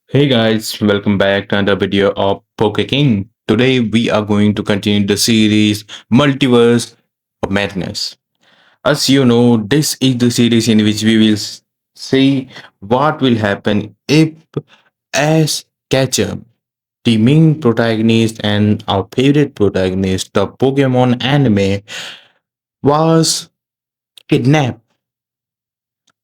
Hey guys, welcome back to another video of Poke King. Today we are going to continue the series Multiverse of Madness. As you know, this is the series in which we will see what will happen if as Ketchum, the main protagonist and our favorite protagonist of Pokemon anime, was kidnapped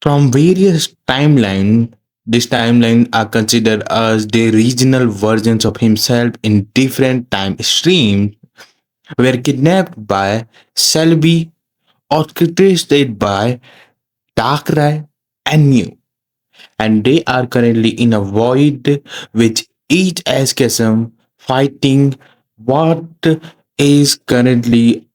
from various timelines. These timelines are considered as the regional versions of himself in different time streams, were kidnapped by Selby, orchestrated by Darkrai and Mew, and they are currently in a void with each Askasm fighting what is currently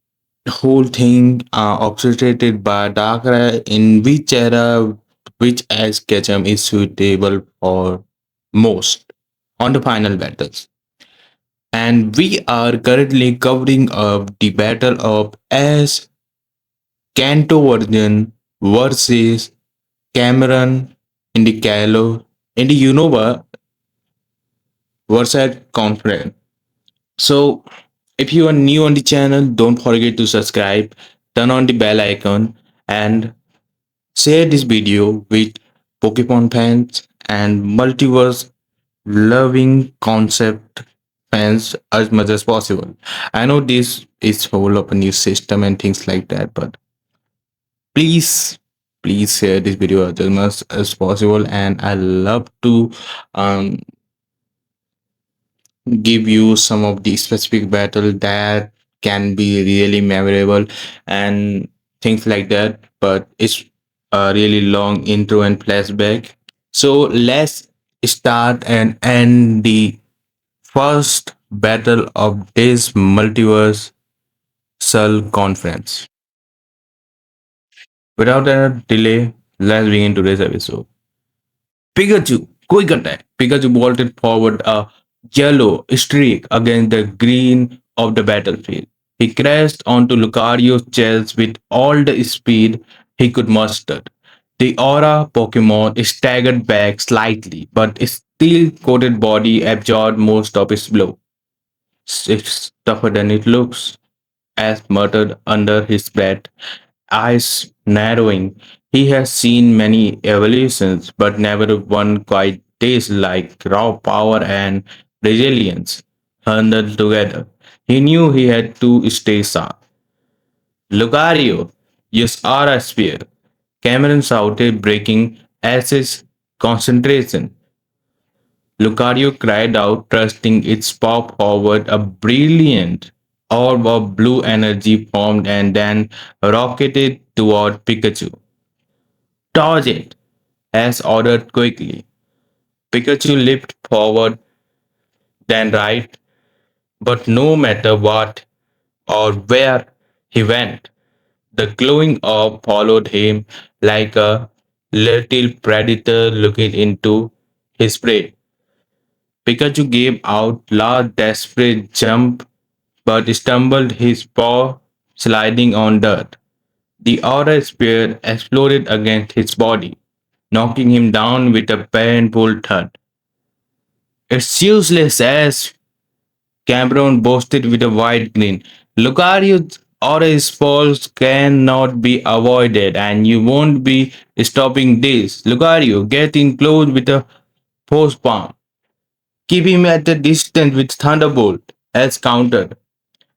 whole thing obfuscated by Darkrai in which era which as Ketchum is suitable for most on the final battles. And we are currently covering up the battle of as Kanto version versus Cameron in the Kalo in the Unova versus conference. So if you are new on the channel, don't forget to subscribe, turn on the bell icon and share this video with Pokemon fans and multiverse loving concept fans as much as possible. I know this is whole of a new system and things like that, but please, please share this video as much as possible. And I love to um, give you some of the specific battle that can be really memorable and things like that, but it's a really long intro and flashback. So let's start and end the first battle of this multiverse Cell conference. Without any delay, let's begin today's episode. Pikachu, quick attack. Pikachu bolted forward a yellow streak against the green of the battlefield. He crashed onto Lucario's chest with all the speed he could muster. The aura Pokemon staggered back slightly, but its steel-coated body absorbed most of its blow. It's tougher than it looks, as muttered under his breath, eyes narrowing. He has seen many evolutions, but never one quite tastes like raw power and resilience handled together. He knew he had to stay sharp. Lucario, yes, Aura Sphere. Cameron shouted, breaking Ash's concentration. Lucario cried out, thrusting its paw forward. A brilliant orb of blue energy formed and then rocketed toward Pikachu. Dodge it, as ordered quickly. Pikachu leaped forward, then right, but no matter what or where he went, the glowing orb followed him like a little predator looking into his prey. Pikachu gave out loud desperate jump but stumbled his paw sliding on dirt. The aura spear exploded against his body, knocking him down with a painful thud. It's useless as Cameron boasted with a wide grin. Lucario's aura spells cannot be avoided and you won't be stopping this. Lucario, get in close with a force palm. Keep him at a distance with Thunderbolt, as countered.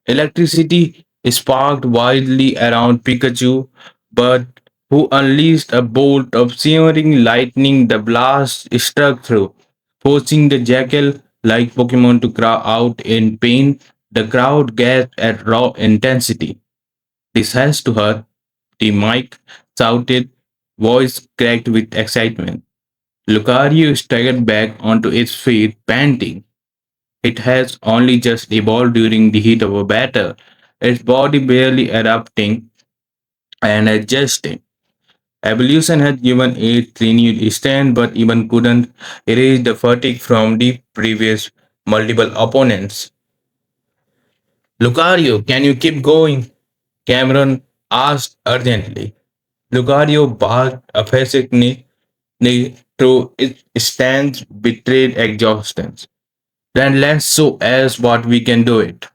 Electricity sparked wildly around Pikachu, but who unleashed a bolt of simmering lightning. The blast struck through, forcing the jackal like Pokemon to cry out in pain. The crowd gasped at raw intensity. This has to hurt, the mic shouted, voice cracked with excitement. Lucario staggered back onto its feet, panting. It has only just evolved during the heat of a battle, its body barely adapting and adjusting. Evolution had given it renewed strength, but even couldn't erase the fatigue from the previous multiple opponents. Lucario, can you keep going? Cameron asked urgently. Lucario barked affectionately, through its stands betrayed exhaustion. Then let's show us what we can do it.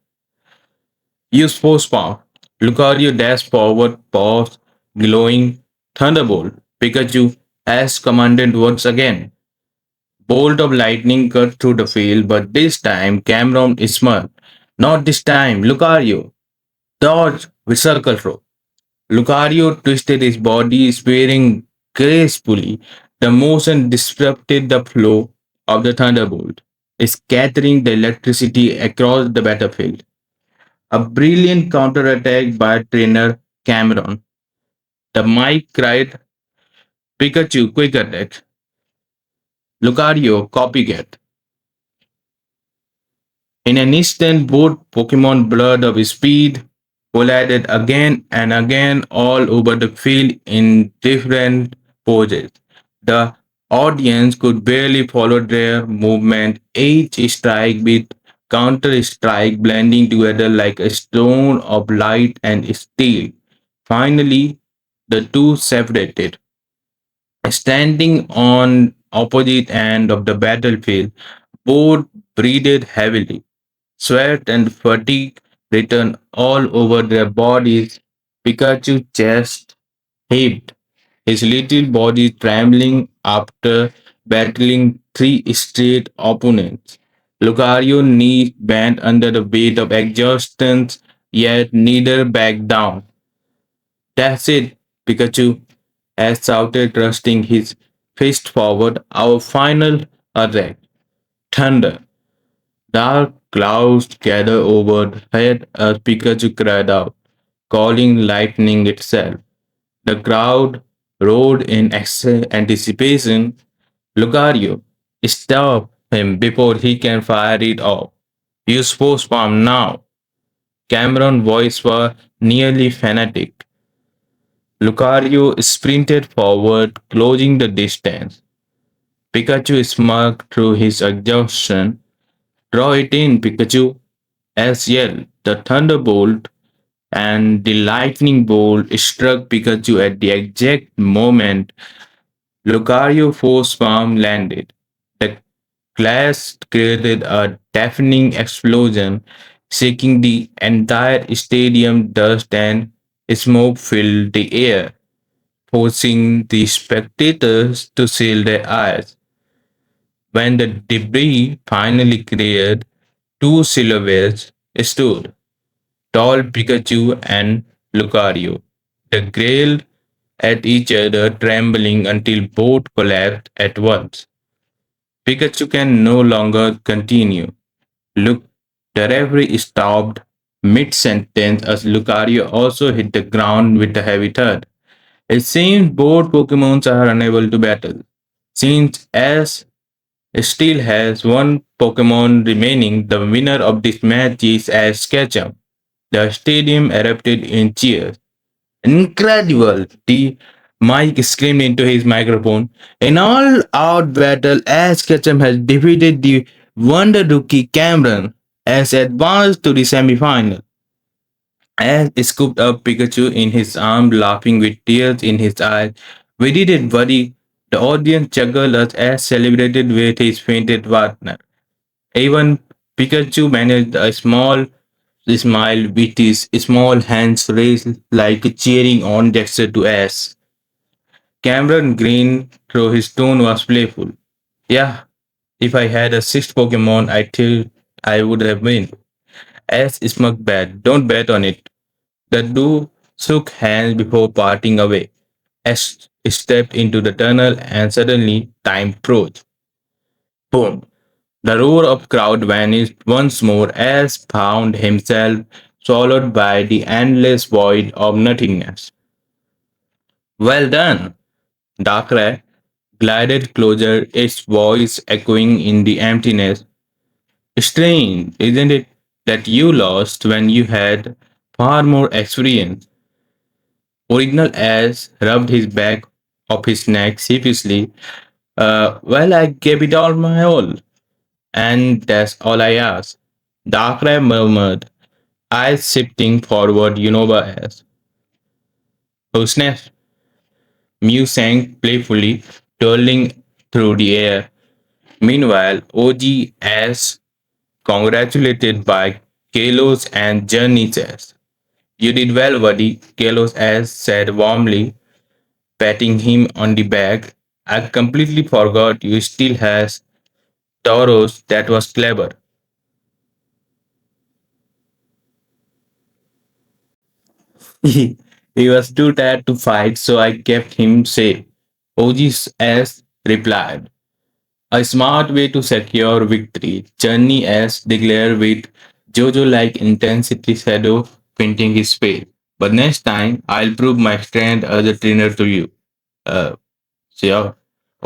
Use force palm. Lucario dash forward, paws, glowing, thunderbolt. Pikachu as commanded once again. Bolt of lightning cut through the field, but this time Cameron is smart. Not this time, Lucario. Dodge with circle throw. Lucario twisted his body, spearing gracefully. The motion disrupted the flow of the thunderbolt, scattering the electricity across the battlefield. A brilliant counterattack by trainer Cameron. The mic cried, Pikachu, quick attack. Lucario, copycat. In an instant, both Pokemon blurred of speed, collided again and again all over the field in different poses. The audience could barely follow their movement, each strike with counter strike blending together like a stone of light and steel. Finally, the two separated. Standing on opposite end of the battlefield, both breathed heavily. Sweat and fatigue returned all over their bodies. Pikachu's chest heaved, his little body trembling after battling three straight opponents. Lucario's knees bent under the weight of exhaustion, yet neither backed down. That's it, Pikachu, as shouted, thrusting his fist forward. Our final attack. Thunder. Dark clouds gathered overhead as Pikachu cried out, calling lightning itself. The crowd roared in anticipation. Lucario, stop him before he can fire it off. Use force palm now. Cameron's voice was nearly fanatic. Lucario sprinted forward, closing the distance. Pikachu smirked through his exhaustion. Draw it in, Pikachu. As yelled, the thunderbolt and the lightning bolt struck Pikachu at the exact moment Lucario force palm landed. The clash created a deafening explosion, shaking the entire stadium. Dust and smoke filled the air, forcing the spectators to seal their eyes. When the debris finally cleared, two silhouettes stood, tall Pikachu and Lucario. They growled at each other, trembling until both collapsed at once. Pikachu can no longer continue. Look, the referee stopped mid-sentence as Lucario also hit the ground with a heavy thud. It seems both Pokemons are unable to battle. Since S still has one Pokemon remaining, the winner of this match is as Ketchum. The stadium erupted in cheers. Incredible! The Mike screamed into his microphone. In all-out battle, Ash Ketchum has defeated the Wonder Rookie Cameron as advanced to the semi-final. Ash scooped up Pikachu in his arms, laughing with tears in his eyes. We did it, buddy. The audience chuckled as Ash celebrated with his fainted partner. Even Pikachu managed a small smile with his small hands raised like cheering on Dexter to Ash. Cameron grinned though his tone was playful. Yeah, if I had a sixth Pokemon, I think I would have won. Ash smirked back. Don't bet on it. The two shook hands before parting away. Ash stepped into the tunnel and suddenly time froze. Boom! The roar of crowd vanished once more as found himself swallowed by the endless void of nothingness. Well done! Darkrai glided closer, its voice echoing in the emptiness. Strange, isn't it, that you lost when you had far more experience? Original Ash rubbed his back of his neck sheepishly. Well, I gave it all my all, and that's all I asked. Darkrai murmured, eyes shifting forward. Unova asked, "Oh snap!" Mew sang playfully, twirling through the air. Meanwhile, OG as congratulated by Kalos and Journey says, "You did well, buddy," Kalos as said warmly, patting him on the back. "I completely forgot you still has Tauros. That was clever." he was too tired to fight, so I kept him safe. OG's S replied, "A smart way to secure victory." Journey S declared with Jojo like intensity shadow painting his face. "But next time, I'll prove my strength as a trainer to you." Uh, so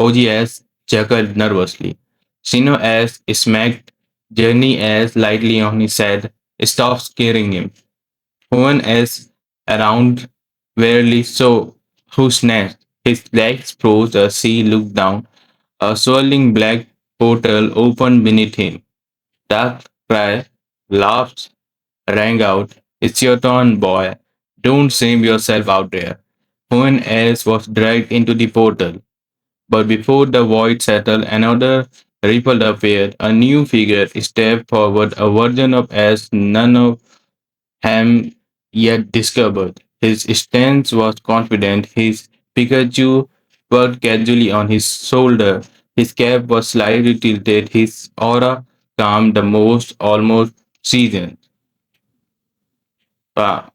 OGS chuckled nervously. Shino S smacked Journey S lightly on his head. "Stop scaring him." One S around wearily so who's next? His legs froze as he looked down. A swirling black portal opened beneath him. Dark cry, laughs rang out. "It's your turn, boy. Don't shame yourself out there." One S was dragged into the portal. But before the void settled, another ripple appeared. A new figure stepped forward, a version of S none of Ham yet discovered. His stance was confident, his Pikachu perked casually on his shoulder, his cap was slightly tilted, his aura calm, the most almost seasoned. Ah,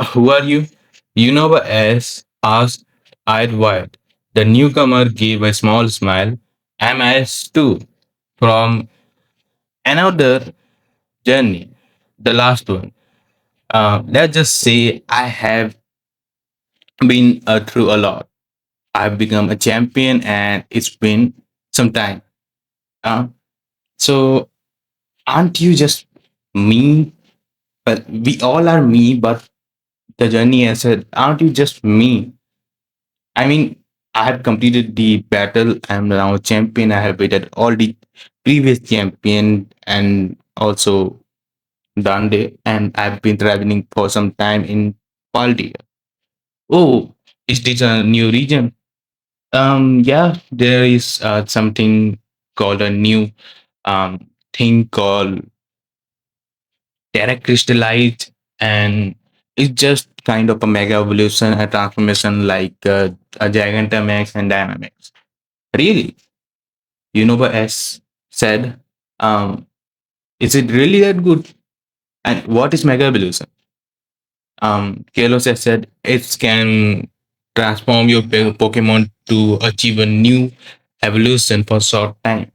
who are you? Unova S asked, eyed wide. The newcomer gave a small smile. "I'm S too, from another journey, the last one. Let's just say I have been through a lot. I've become a champion and it's been some time. Uh, so aren't you just me? But we all are me, but the journey has said, aren't you just me? I mean, I have completed the battle. I'm now a champion. I have beaten all the previous champion and also done it. And I've been traveling for some time in Paldia. Oh, is this a new region? Yeah, there is something called a new thing called Terra Crystallite, and it's just kind of a mega evolution, a transformation like a Gigantamax and Dynamax. Really, you know what S said? Um, is it really that good? And what is mega evolution? Kalos has said it can transform your Pokemon to achieve a new evolution for short time.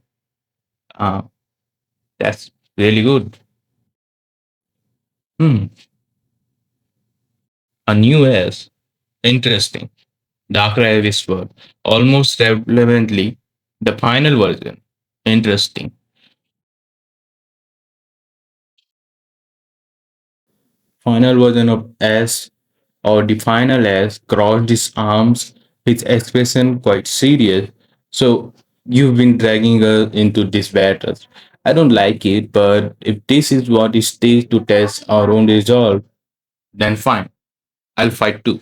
Uh, that's really good. Hmm. A new S. Interesting. Darkrai Whisper. Almost relevantly, the final version. Interesting. Final version of S or the final S crossed his arms, his expression quite serious. "So you've been dragging us into this battle. I don't like it, but if this is what it takes to test our own resolve, then fine. I'll fight too."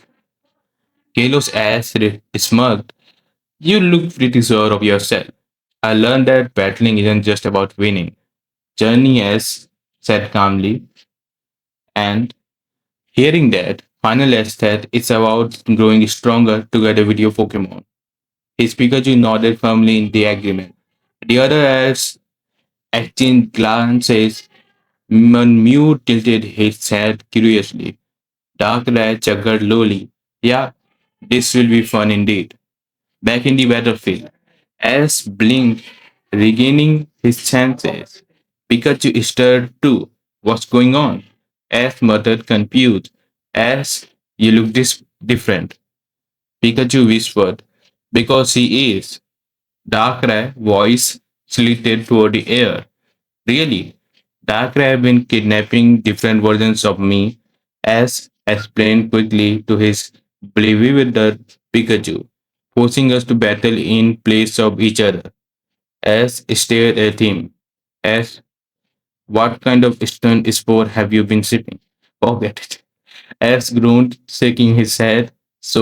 Kalos ass smirked. "You look pretty sure of yourself." "I learned that battling isn't just about winning." Journey S said calmly, and hearing that, Final S said it's about growing stronger together with your Pokemon. His Pikachu nodded firmly in the agreement. The other S exchanged glances. Mew tilted his head curiously. Darkrai chuckled lowly. "Yeah, this will be fun indeed." Back in the battlefield, as blinked, regaining his senses. Pikachu stirred too. "What's going on?" Ash muttered, confused. "Ash, you look different." Pikachu whispered, "Because he is." Darkrai voice slitted toward the air. "Really? Darkrai have been kidnapping different versions of me," Ash explained quickly to his bewildered Pikachu, "forcing us to battle in place of each other." Ash stared at him. "Ash, what kind of stunt sport have you been sipping?" "Forget it." Ash groaned, shaking his head. "So,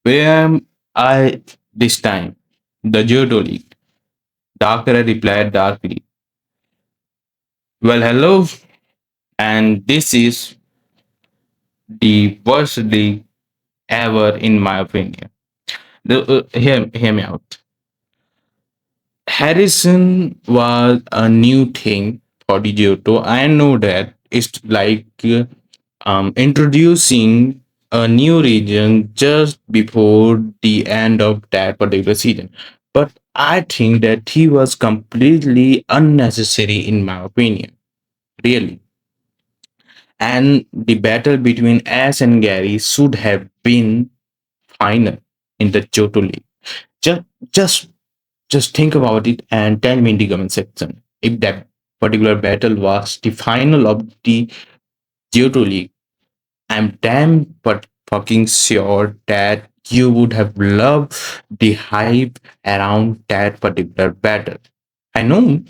where am I this time?" The Johto League. Darkrai replied darkly, well, hello, and this is the worst league ever, in my opinion. Hear me out. Harrison was a new thing for the Johto. I know that it's like introducing a new region just before the end of that particular season. But I think that he was completely unnecessary, in my opinion, really. And the battle between Ash and Gary should have been final in the Johto League. Just, just, just think about it and tell me in the comment section if that particular battle was the final of the Johto League. I'm damn but fucking sure that you would have loved the hype around that particular battle. I know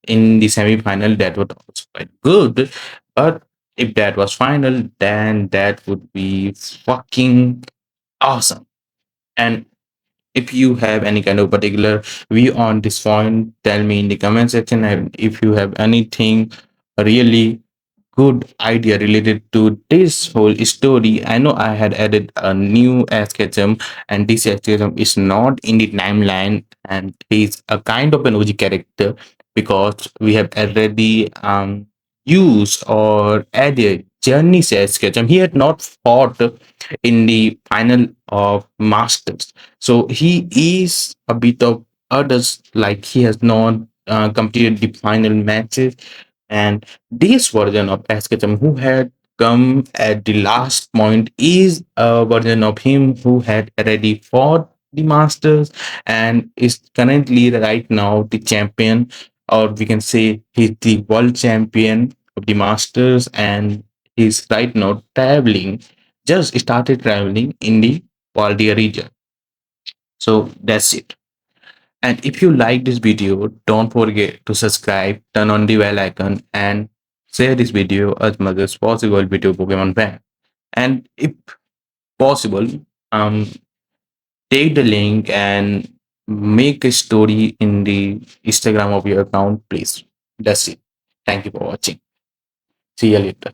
in the semi-final that was also quite good, but if that was final, then that would be fucking awesome. And if you have any kind of particular view on this point, tell me in the comment section. And if you have anything really good idea related to this whole story. I know I had added a new Ketchum, and this Ketchum is not in the timeline, and he's a kind of an OG character because we have already used or added Journey says Ketchum. He had not fought in the final of Masters, so he is a bit of others, like he has not completed the final matches. And this version of Ketchum, who had come at the last point, is a version of him who had already fought the Masters and is currently right now the champion, or we can say he's the world champion of the Masters, and he's right now traveling, just started traveling in the Valdia region. So that's it. And if you like this video, don't forget to subscribe, turn on the bell icon, and share this video as much as possible with your Pokemon fan. And if possible, um, take the link and make a story in the Instagram of your account, please. That's it. Thank you for watching. See you later.